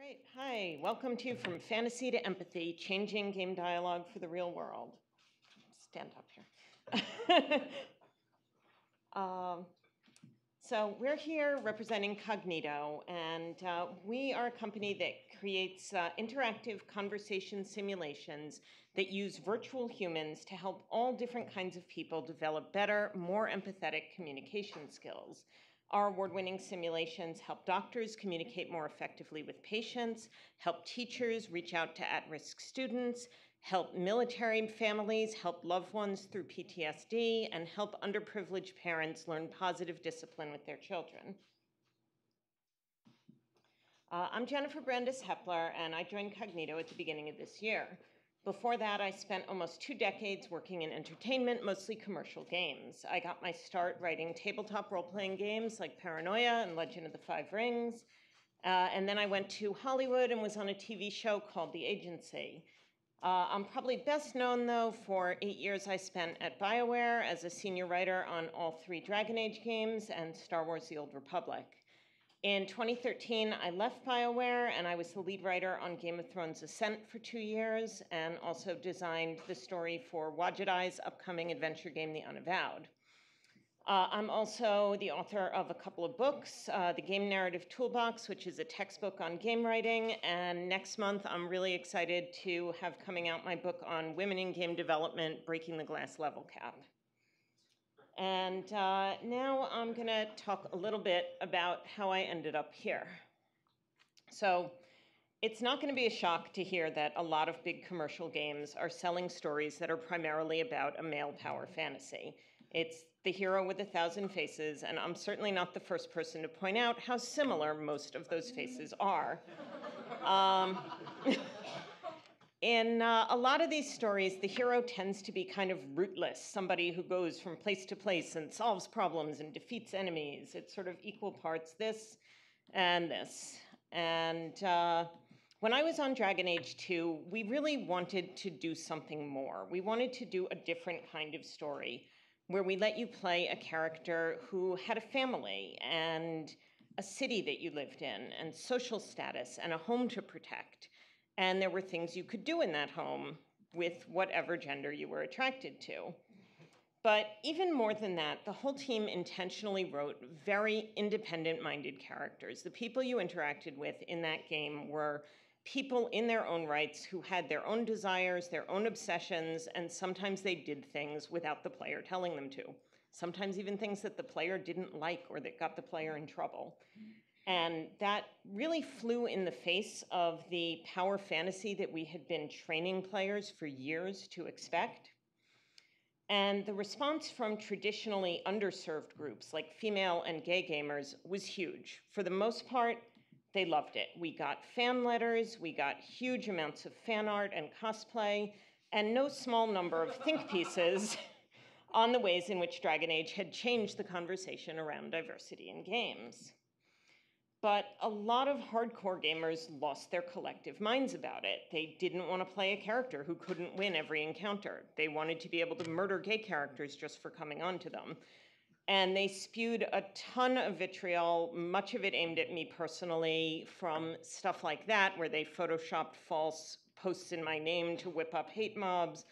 Great. Hi, welcome to From Fantasy to Empathy, Changing Game Dialogue for the Real World. Stand up here. So we're here representing Kognito, and we are a company that creates interactive conversation simulations that use virtual humans to help all different kinds of people develop better, more empathetic communication skills. Our award-winning simulations help doctors communicate more effectively with patients, help teachers reach out to at-risk students, help military families help loved ones through PTSD, and help underprivileged parents learn positive discipline with their children. I'm Jennifer Brandis Hepler, and I joined Kognito at the beginning of this year. Before that, I spent almost 2 decades working in entertainment, mostly commercial games. I got my start writing tabletop role-playing games like Paranoia and Legend of the Five Rings. And then I went to Hollywood and was on a TV show called The Agency. I'm probably best known, though, for 8 years I spent at Bioware as a senior writer on all 3 Dragon Age games and Star Wars: The Old Republic. In 2013, I left Bioware, and I was the lead writer on Game of Thrones Ascent for 2 years, and also designed the story for Wajidai's upcoming adventure game, The Unavowed. I'm also the author of a couple of books, The Game Narrative Toolbox, which is a textbook on game writing, and next month I'm really excited to have coming out my book on women in game development, Breaking the Glass Level Cap. And now I'm going to talk a little bit about how I ended up here. So it's not going to be a shock to hear that a lot of big commercial games are selling stories that are primarily about a male power fantasy. It's the hero with 1,000 faces, and I'm certainly not the first person to point out how similar most of those faces are. In a lot of these stories, the hero tends to be kind of rootless, somebody who goes from place to place and solves problems and defeats enemies. It's sort of equal parts this and this. And when I was on Dragon Age 2, we really wanted to do something more. We wanted to do a different kind of story where we let you play a character who had a family and a city that you lived in and social status and a home to protect. And there were things you could do in that home with whatever gender you were attracted to. But even more than that, the whole team intentionally wrote very independent-minded characters. The people you interacted with in that game were people in their own rights who had their own desires, their own obsessions, and sometimes they did things without the player telling them to. Sometimes even things that the player didn't like or that got the player in trouble. And that really flew in the face of the power fantasy that we had been training players for years to expect. And the response from traditionally underserved groups like female and gay gamers was huge. For the most part, they loved it. We got fan letters, we got huge amounts of fan art and cosplay, and no small number of think pieces on the ways in which Dragon Age had changed the conversation around diversity in games. But a lot of hardcore gamers lost their collective minds about it. They didn't want to play a character who couldn't win every encounter. They wanted to be able to murder gay characters just for coming onto them. And they spewed a ton of vitriol, much of it aimed at me personally, from stuff like that, where they photoshopped false posts in my name to whip up hate mobs,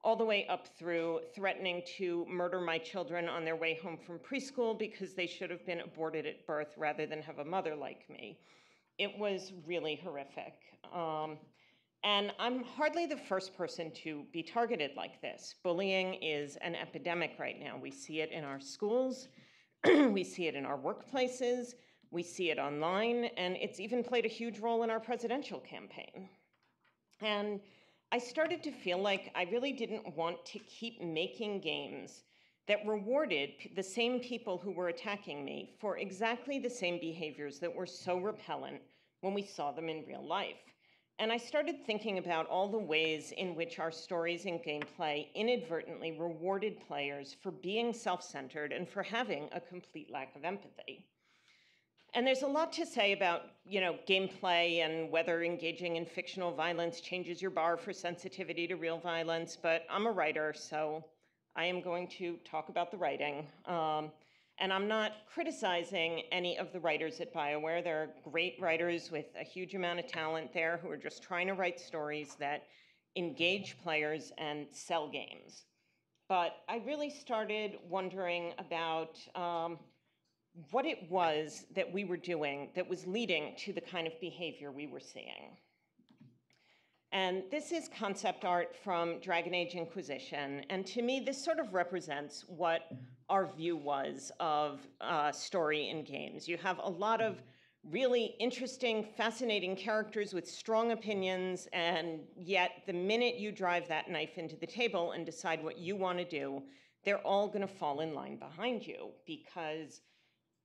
all the way up through threatening to murder my children on their way home from preschool because they should have been aborted at birth rather than have a mother like me. It was really horrific. And I'm hardly the first person to be targeted like this. Bullying is an epidemic right now. We see it in our schools, we see it in our workplaces, we see it online, and it's even played a huge role in our presidential campaign. And I started to feel like I really didn't want to keep making games that rewarded the same people who were attacking me for exactly the same behaviors that were so repellent when we saw them in real life. And I started thinking about all the ways in which our stories and gameplay inadvertently rewarded players for being self-centered and for having a complete lack of empathy. And there's a lot to say about, gameplay and whether engaging in fictional violence changes your bar for sensitivity to real violence, but I'm a writer, so I am going to talk about the writing. And I'm not criticizing any of the writers at Bioware. There are great writers with a huge amount of talent there who are just trying to write stories that engage players and sell games. But I really started wondering about what it was that we were doing that was leading to the kind of behavior we were seeing. And this is concept art from Dragon Age Inquisition. And to me, this sort of represents what our view was of story in games. You have a lot of really interesting, fascinating characters with strong opinions, and yet the minute you drive that knife into the table and decide what you want to do, they're all going to fall in line behind you, because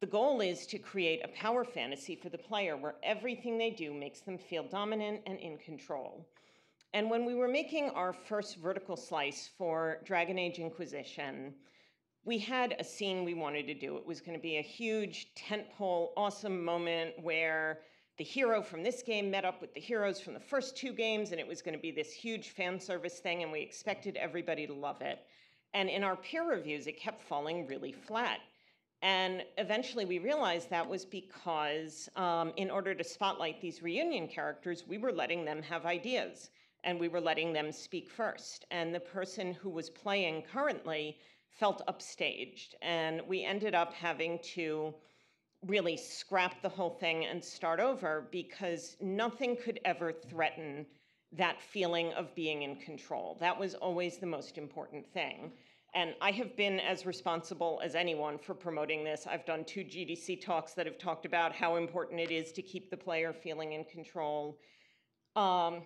the goal is to create a power fantasy for the player where everything they do makes them feel dominant and in control. And when we were making our first vertical slice for Dragon Age Inquisition, we had a scene we wanted to do. It was going to be a huge tentpole, awesome moment where the hero from this game met up with the heroes from the first two games, and it was going to be this huge fan service thing, and we expected everybody to love it. And in our peer reviews, it kept falling really flat. And eventually we realized that was because in order to spotlight these reunion characters, we were letting them have ideas, and we were letting them speak first. And the person who was playing currently felt upstaged. And we ended up having to really scrap the whole thing and start over, because nothing could ever threaten that feeling of being in control. That was always the most important thing. And I have been as responsible as anyone for promoting this. I've done 2 GDC talks that have talked about how important it is to keep the player feeling in control. And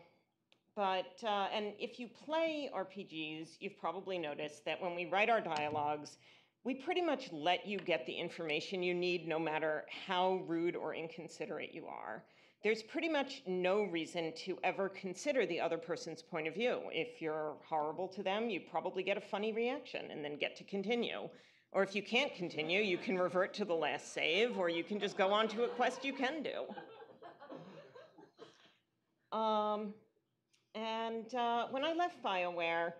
if you play RPGs, you've probably noticed that when we write our dialogues, we pretty much let you get the information you need, no matter how rude or inconsiderate you are. There's pretty much no reason to ever consider the other person's point of view. If you're horrible to them, you probably get a funny reaction and then get to continue. Or if you can't continue, you can revert to the last save, or you can just go on to a quest you can do. When I left Bioware,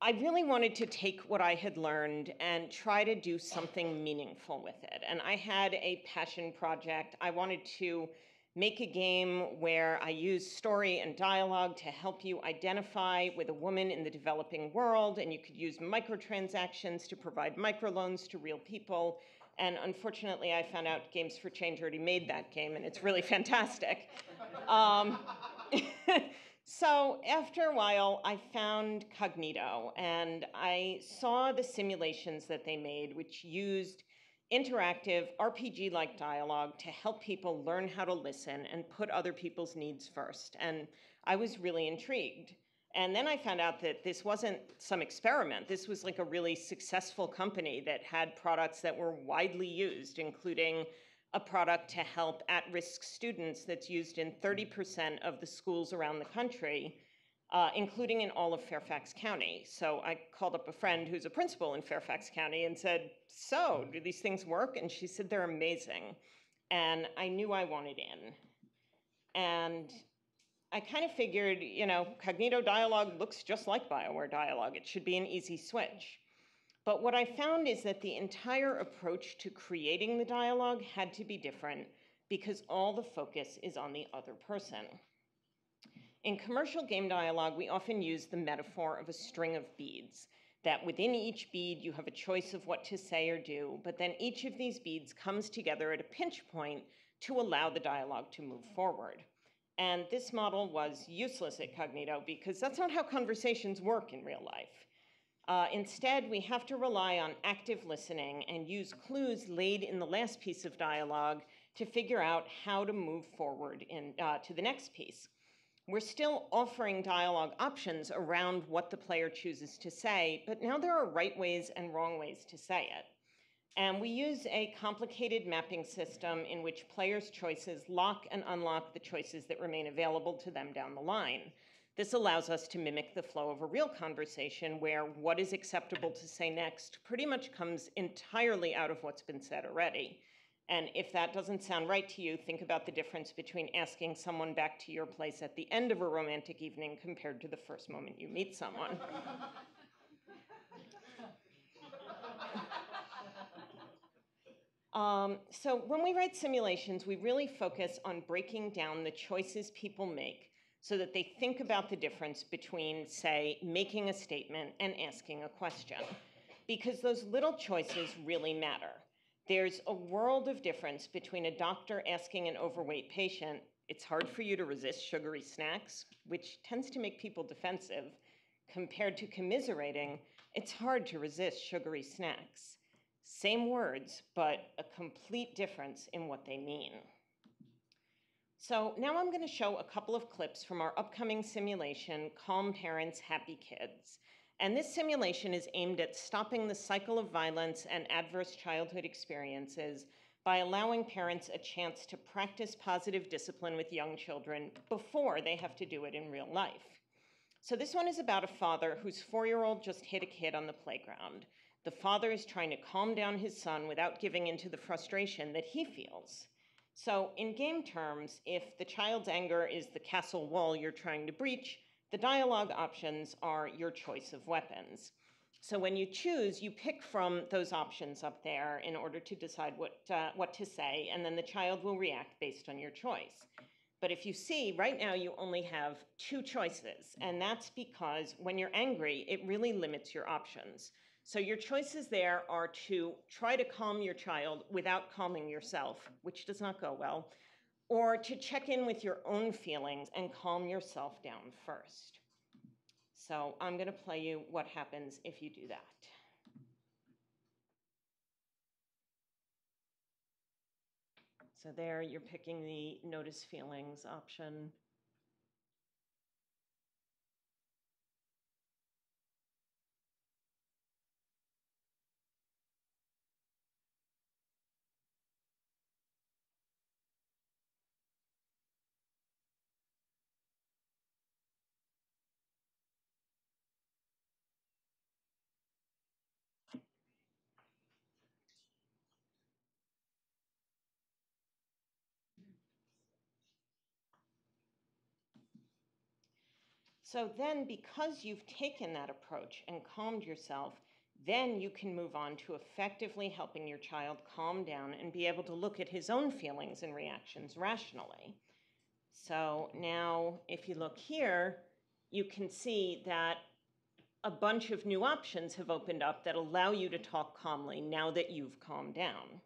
I really wanted to take what I had learned and try to do something meaningful with it. And I had a passion project. I wanted to make a game where I use story and dialogue to help you identify with a woman in the developing world, and you could use microtransactions to provide microloans to real people. And unfortunately, I found out Games for Change already made that game, and it's really fantastic. So after a while, I found Kognito, and I saw the simulations that they made, which used interactive RPG-like dialogue to help people learn how to listen and put other people's needs first. And I was really intrigued. And then I found out that this wasn't some experiment. This was like a really successful company that had products that were widely used, including a product to help at-risk students that's used in 30% of the schools around the country, including in all of Fairfax County. So I called up a friend who's a principal in Fairfax County and said, so, do these things work? And she said, they're amazing. And I knew I wanted in. And I kind of figured, you know, Kognito dialogue looks just like Bioware dialogue. It should be an easy switch. But what I found is that the entire approach to creating the dialogue had to be different, because all the focus is on the other person. In commercial game dialogue, we often use the metaphor of a string of beads, that within each bead you have a choice of what to say or do, but then each of these beads comes together at a pinch point to allow the dialogue to move forward. And this model was useless at Kognito, because that's not how conversations work in real life. Instead, we have to rely on active listening and use clues laid in the last piece of dialogue to figure out how to move forward to the next piece. We're still offering dialogue options around what the player chooses to say, but now there are right ways and wrong ways to say it. And we use a complicated mapping system in which players' choices lock and unlock the choices that remain available to them down the line. This allows us to mimic the flow of a real conversation, where what is acceptable to say next pretty much comes entirely out of what's been said already. And if that doesn't sound right to you, think about the difference between asking someone back to your place at the end of a romantic evening compared to the first moment you meet someone. So when we write simulations, we really focus on breaking down the choices people make so that they think about the difference between, say, making a statement and asking a question, because those little choices really matter. There's a world of difference between a doctor asking an overweight patient, "It's hard for you to resist sugary snacks," which tends to make people defensive, compared to commiserating, "It's hard to resist sugary snacks." Same words, but a complete difference in what they mean. So now I'm going to show a couple of clips from our upcoming simulation, Calm Parents, Happy Kids. And this simulation is aimed at stopping the cycle of violence and adverse childhood experiences by allowing parents a chance to practice positive discipline with young children before they have to do it in real life. So this one is about a father whose 4-year-old just hit a kid on the playground. The father is trying to calm down his son without giving into the frustration that he feels. So in game terms, if the child's anger is the castle wall you're trying to breach, the dialogue options are your choice of weapons. So when you choose, you pick from those options up there in order to decide what to say, and then the child will react based on your choice. But if you see, right now you only have 2 choices, and that's because when you're angry, it really limits your options. So your choices there are to try to calm your child without calming yourself, which does not go well, or to check in with your own feelings and calm yourself down first. So I'm going to play you what happens if you do that. So there you're picking the notice feelings option. So then, because you've taken that approach and calmed yourself, then you can move on to effectively helping your child calm down and be able to look at his own feelings and reactions rationally. So now, if you look here, you can see that a bunch of new options have opened up that allow you to talk calmly now that you've calmed down.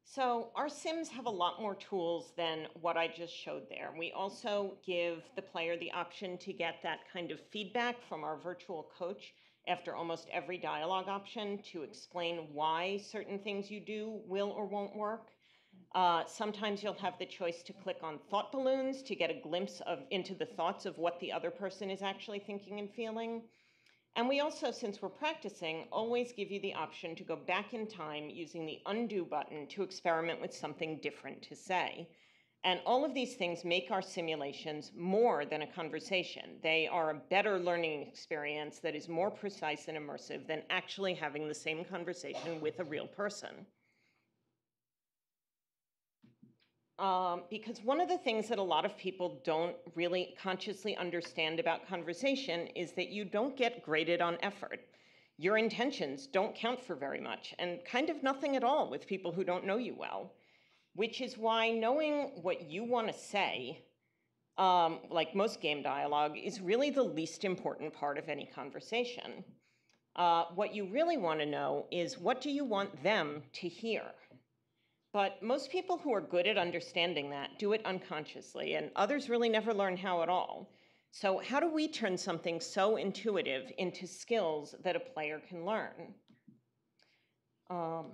So our sims have a lot more tools than what I just showed there. We also give the player the option to get that kind of feedback from our virtual coach after almost every dialogue option to explain why certain things you do will or won't work. Sometimes you'll have the choice to click on thought balloons to get a glimpse into the thoughts of what the other person is actually thinking and feeling. And we also, since we're practicing, always give you the option to go back in time using the undo button to experiment with something different to say. And all of these things make our simulations more than a conversation. They are a better learning experience that is more precise and immersive than actually having the same conversation with a real person. Because one of the things that a lot of people don't really consciously understand about conversation is that you don't get graded on effort. Your intentions don't count for very much, and kind of nothing at all with people who don't know you well, which is why knowing what you want to say, like most game dialogue, is really the least important part of any conversation. What you really want to know is, what do you want them to hear? But most people who are good at understanding that do it unconsciously, and others really never learn how at all. So how do we turn something so intuitive into skills that a player can learn? Oh,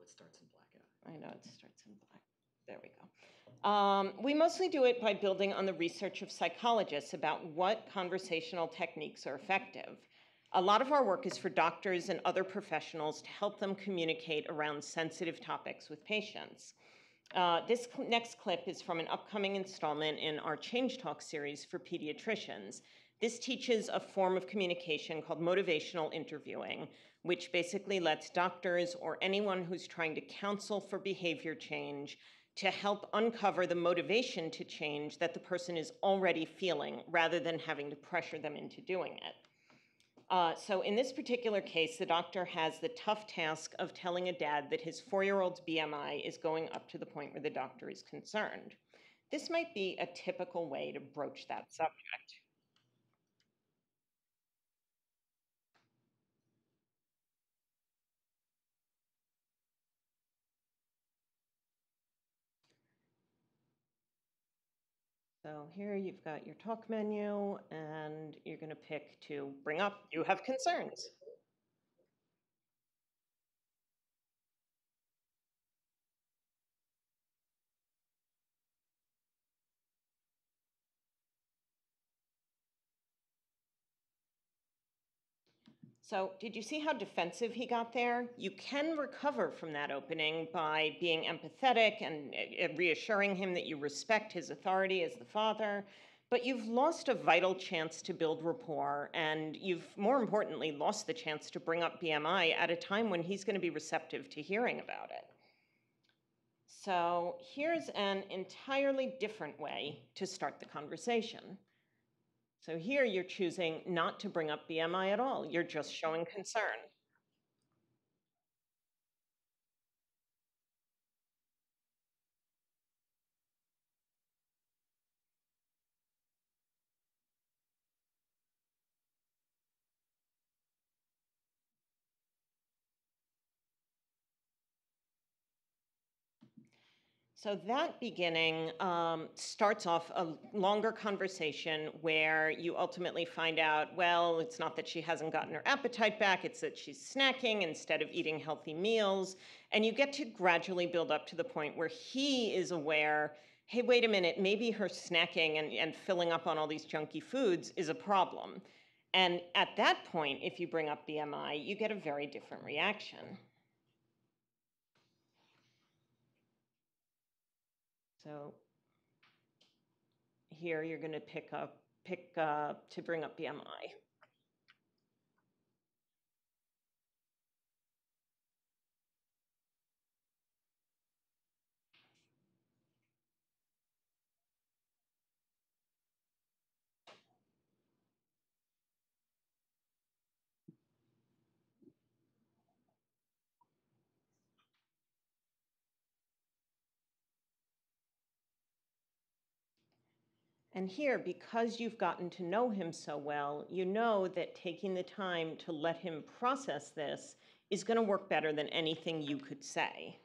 it starts in blackout. I know it starts in black. There we go. We mostly do it by building on the research of psychologists about what conversational techniques are effective. A lot of our work is for doctors and other professionals to help them communicate around sensitive topics with patients. This next clip is from an upcoming installment in our Change Talk series for pediatricians. This teaches a form of communication called motivational interviewing, which basically lets doctors or anyone who's trying to counsel for behavior change to help uncover the motivation to change that the person is already feeling rather than having to pressure them into doing it. So in this particular case, the doctor has the tough task of telling a dad that his 4-year-old's BMI is going up to the point where the doctor is concerned. This might be a typical way to broach that subject. So here you've got your talk menu, and you're going to pick to bring up, you have concerns. So did you see how defensive he got there? You can recover from that opening by being empathetic and reassuring him that you respect his authority as the father, but you've lost a vital chance to build rapport, and you've, more importantly, lost the chance to bring up BMI at a time when he's going to be receptive to hearing about it. So here's an entirely different way to start the conversation. So here you're choosing not to bring up BMI at all. You're just showing concern. So that beginning starts off a longer conversation where you ultimately find out, well, it's not that she hasn't gotten her appetite back, it's that she's snacking instead of eating healthy meals. And you get to gradually build up to the point where he is aware, hey, wait a minute, maybe her snacking and filling up on all these junky foods is a problem. And at that point, if you bring up BMI, you get a very different reaction. So here you're going to pick to bring up BMI. And here, because you've gotten to know him so well, you know that taking the time to let him process this is going to work better than anything you could say.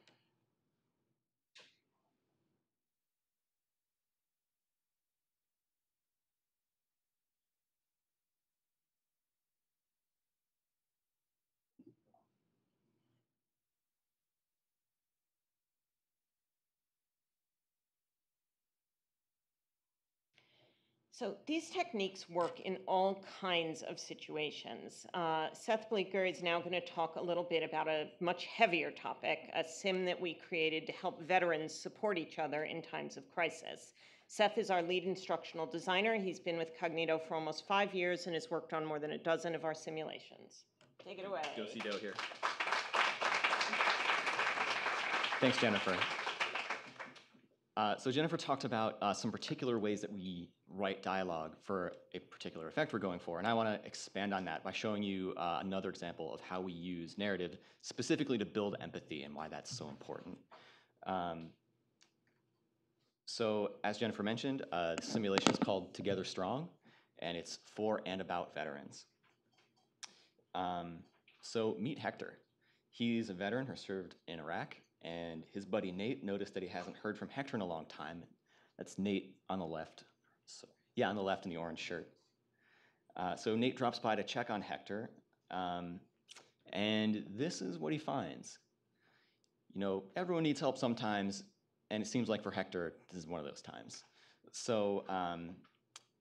So these techniques work in all kinds of situations. Seth Bleecker is now going to talk a little bit about a much heavier topic, a sim that we created to help veterans support each other in times of crisis. Seth is our lead instructional designer. He's been with Kognito for almost 5 years and has worked on more than a dozen of our simulations. Take it away. Do-si-do here. Thanks, Jennifer. So Jennifer talked about some particular ways that we write dialogue for a particular effect we're going for, and I want to expand on that by showing you another example of how we use narrative specifically to build empathy and why that's so important. So as Jennifer mentioned, the simulation is called Together Strong, and it's for and about veterans. So meet Hector. He's a veteran who served in Iraq, and his buddy Nate noticed that he hasn't heard from Hector in a long time. That's Nate on the left. So, yeah, on the left in the orange shirt. So Nate drops by to check on Hector, and this is what he finds. You know, everyone needs help sometimes, And it seems like for Hector, this is one of those times. So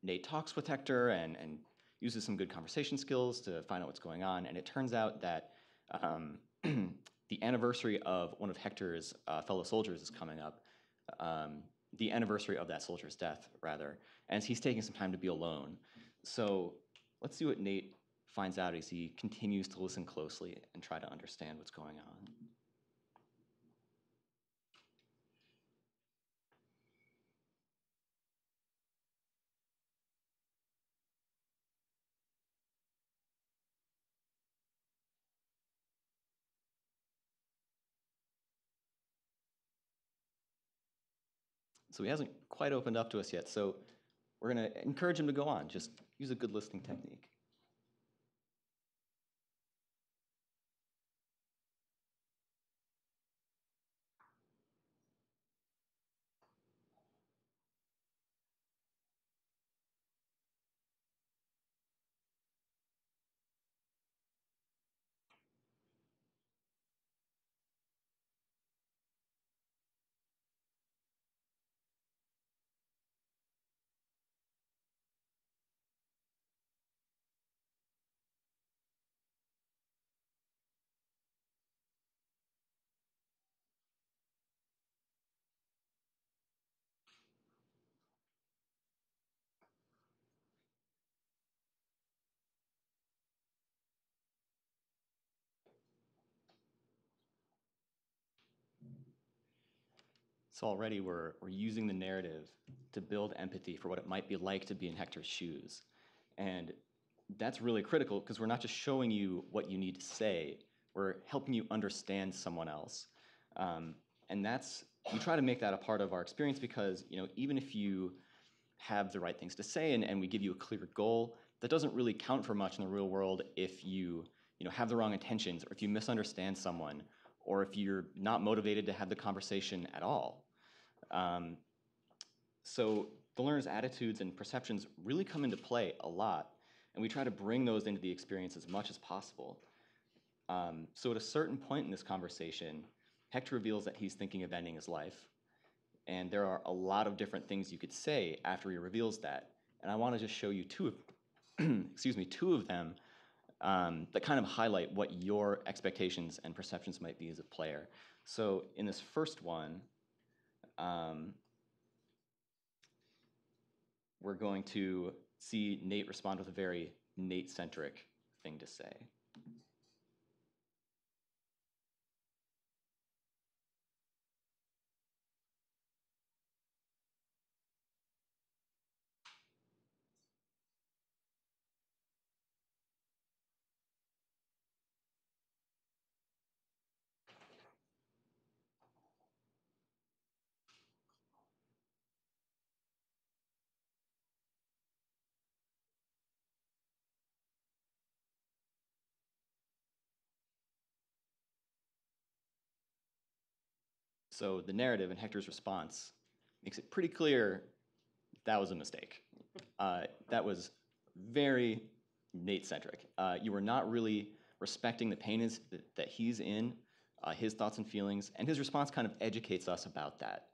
Nate talks with Hector and uses some good conversation skills to find out what's going on. And it turns out that the anniversary of one of Hector's fellow soldiers is coming up. The anniversary of that soldier's death, rather. And he's taking some time to be alone. So let's see what Nate finds out as he continues to listen closely and try to understand what's going on. So he hasn't quite opened up to us yet. So we're going to encourage him to go on. Just use a good listening technique. So already we're using the narrative to build empathy for what it might be like to be in Hector's shoes. And that's really critical because we're not just showing you what you need to say, we're helping you understand someone else. And we try to make that a part of our experience because, even if you have the right things to say and we give you a clear goal, that doesn't really count for much in the real world if you have the wrong intentions, or if you misunderstand someone, or if you're not motivated to have the conversation at all. So the learner's attitudes and perceptions really come into play a lot, and we try to bring those into the experience as much as possible. So at a certain point in this conversation, Hector reveals that he's thinking of ending his life. And there are a lot of different things you could say after he reveals that. And I want to just show you two of them that kind of highlight what your expectations and perceptions might be as a player. So in this first one, we're going to see Nate respond with a very Nate-centric thing to say. So the narrative and Hector's response makes it pretty clear that was a mistake. That was very Nate-centric. You were not really respecting the pain that he's in, his thoughts and feelings, and his response kind of educates us about that.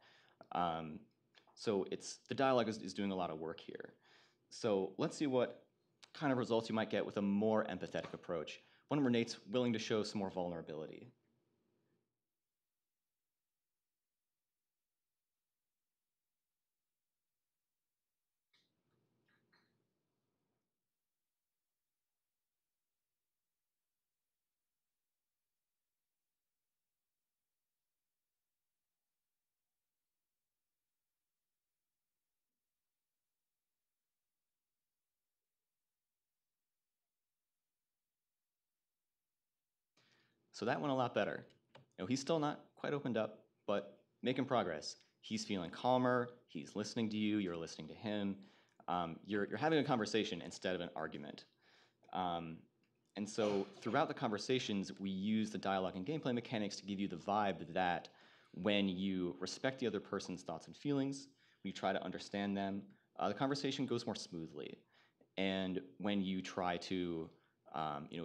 So the dialogue is doing a lot of work here. So let's see what kind of results you might get with a more empathetic approach, one where Nate's willing to show some more vulnerability. So that went a lot better. He's still not quite opened up, but making progress. He's feeling calmer, he's listening to you, you're listening to him. You're having a conversation instead of an argument. And so throughout the conversations, we use the dialogue and gameplay mechanics to give you the vibe that when you respect the other person's thoughts and feelings, when you try to understand them, the conversation goes more smoothly. And when you try to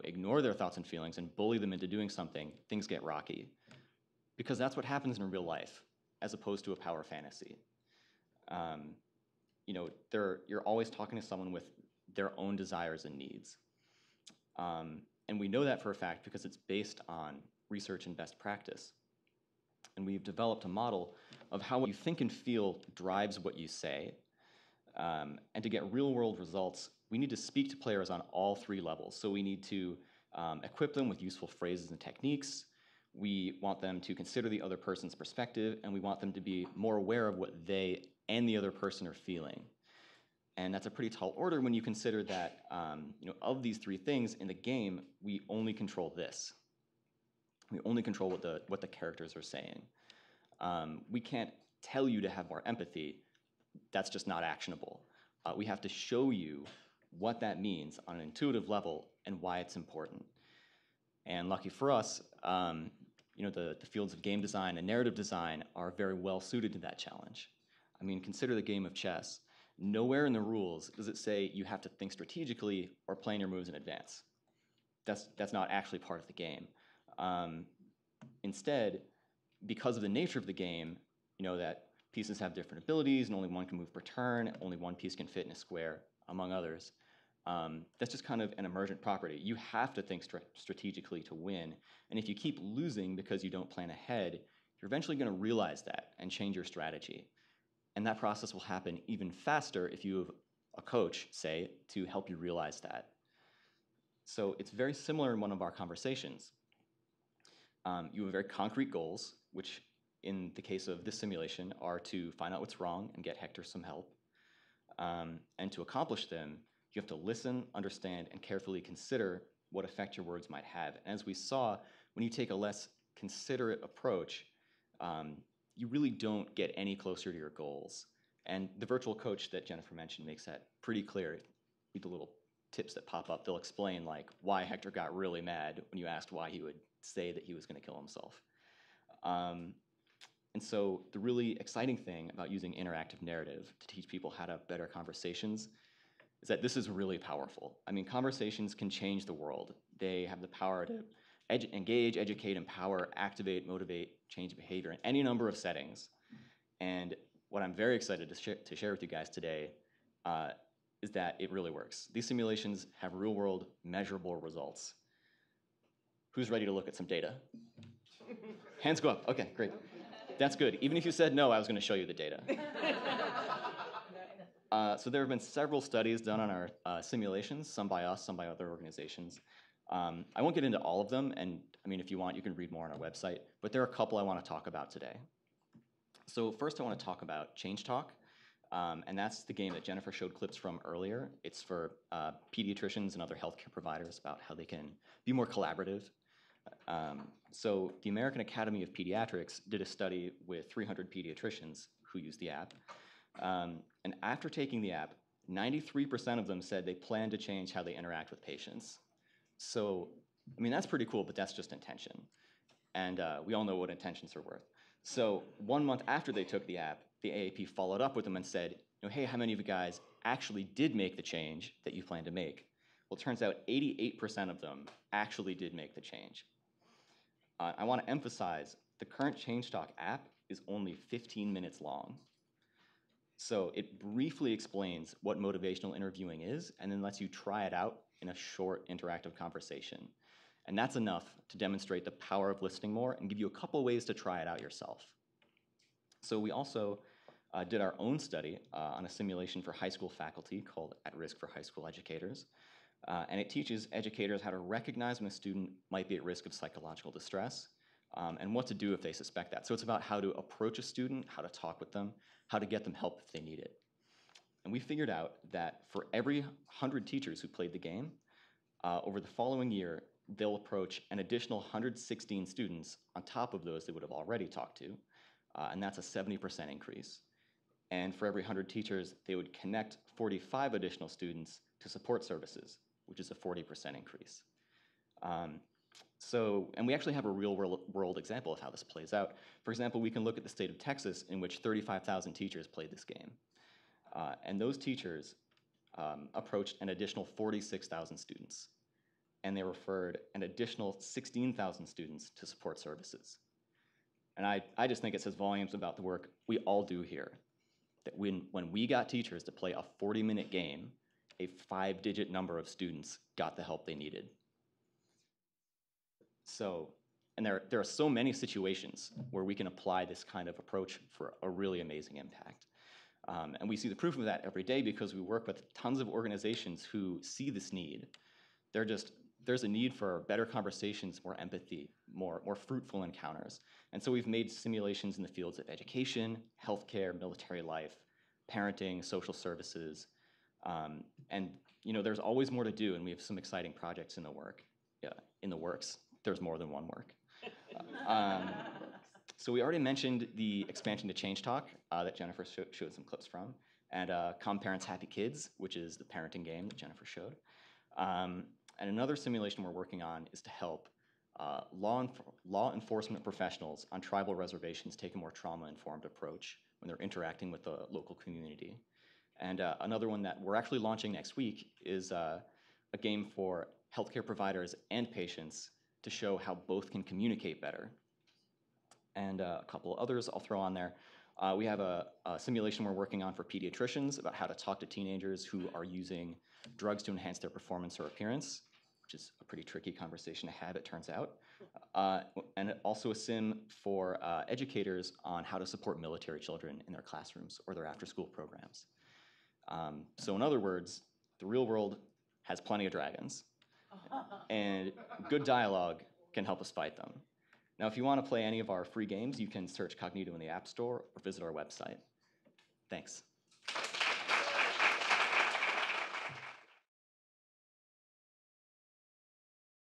ignore their thoughts and feelings and bully them into doing something, things get rocky. Because that's what happens in real life. as opposed to a power fantasy. You know, you're always talking to someone with their own desires and needs. And we know that for a fact because it's based on research and best practice. And we've developed a model of how what you think and feel drives what you say. And to get real-world results, we need to speak to players on all three levels. So we need to equip them with useful phrases and techniques. We want them to consider the other person's perspective, and we want them to be more aware of what they and the other person are feeling. And that's a pretty tall order when you consider that, you know, of these three things in the game, we only control this. We only control what the characters are saying. We can't tell you to have more empathy. That's just not actionable. We have to show you what that means on an intuitive level and why it's important. And lucky for us, you know, the fields of game design and narrative design are very well suited to that challenge. I mean, consider the game of chess. Nowhere in the rules does it say you have to think strategically or plan your moves in advance. That's not actually part of the game. Instead, because of the nature of the game, you know, that pieces have different abilities and only one can move per turn, only one piece can fit in a square, among others. That's just kind of an emergent property. You have to think strategically to win, and if you keep losing because you don't plan ahead, you're eventually going to realize that and change your strategy. And that process will happen even faster if you have a coach, say, to help you realize that. So it's very similar in one of our conversations. You have very concrete goals, which in the case of this simulation are to find out what's wrong and get Hector some help. And to accomplish them, you have to listen, understand, and carefully consider what effect your words might have. And as we saw, when you take a less considerate approach, you really don't get any closer to your goals. And the virtual coach that Jennifer mentioned makes that pretty clear. Read the little tips that pop up. They'll explain like why Hector got really mad when you asked why he would say that he was going to kill himself. And so the really exciting thing about using interactive narrative to teach people how to have better conversations is that this is really powerful. I mean, conversations can change the world. They have the power to engage, educate, empower, activate, motivate, change behavior in any number of settings. And what I'm very excited to share with you guys today is that it really works. These simulations have real-world measurable results. Who's ready to look at some data? Hands go up. Okay, great. That's good. Even if you said no, I was going to show you the data. So there have been several studies done on our simulations, some by us, some by other organizations. I won't get into all of them, and I mean, if you want, you can read more on our website, but there are a couple I want to talk about today. So first I want to talk about Change Talk, and that's the game that Jennifer showed clips from earlier. It's for pediatricians and other healthcare providers about how they can be more collaborative. So the American Academy of Pediatrics did a study with 300 pediatricians who used the app. And after taking the app, 93% of them said they plan to change how they interact with patients. So, I mean, that's pretty cool, but that's just intention. And we all know what intentions are worth. So 1 month after they took the app, the AAP followed up with them and said, you know, hey, how many of you guys actually did make the change that you planned to make? Well, it turns out 88% of them actually did make the change. I want to emphasize the current Change Talk app is only 15 minutes long. So it briefly explains what motivational interviewing is and then lets you try it out in a short interactive conversation. And that's enough to demonstrate the power of listening more and give you a couple ways to try it out yourself. So we also did our own study on a simulation for high school faculty called At Risk for High School Educators. And it teaches educators how to recognize when a student might be at risk of psychological distress and what to do if they suspect that. So it's about how to approach a student, how to talk with them, how to get them help if they need it. And we figured out that for every 100 teachers who played the game, over the following year, they'll approach an additional 116 students on top of those they would have already talked to, and that's a 70% increase. And for every 100 teachers, they would connect 45 additional students to support services, which is a 40% increase. And we actually have a real world example of how this plays out. For example, we can look at the state of Texas in which 35,000 teachers played this game. And those teachers approached an additional 46,000 students. And they referred an additional 16,000 students to support services. And I just think it says volumes about the work we all do here. That when we got teachers to play a 40-minute game, a 5-digit number of students got the help they needed. So, and there are so many situations where we can apply this kind of approach for a really amazing impact. And we see the proof of that every day because we work with tons of organizations who see this need. There's a need for better conversations, more empathy, more fruitful encounters. And so we've made simulations in the fields of education, healthcare, military life, parenting, social services. And there's always more to do, and we have some exciting projects in the works. There's more than one work. So we already mentioned the expansion to Change Talk that Jennifer showed some clips from, and Calm Parents, Happy Kids, which is the parenting game that Jennifer showed. And another simulation we're working on is to help law enforcement professionals on tribal reservations take a more trauma-informed approach when they're interacting with the local community. And another one that we're actually launching next week is a game for healthcare providers and patients to show how both can communicate better. And a couple others I'll throw on there. We have a simulation we're working on for pediatricians about how to talk to teenagers who are using drugs to enhance their performance or appearance, which is a pretty tricky conversation to have, it turns out. And also a sim for educators on how to support military children in their classrooms or their after-school programs. So in other words, the real world has plenty of dragons, and good dialogue can help us fight them. Now, if you want to play any of our free games, you can search Kognito in the App Store or visit our website. Thanks.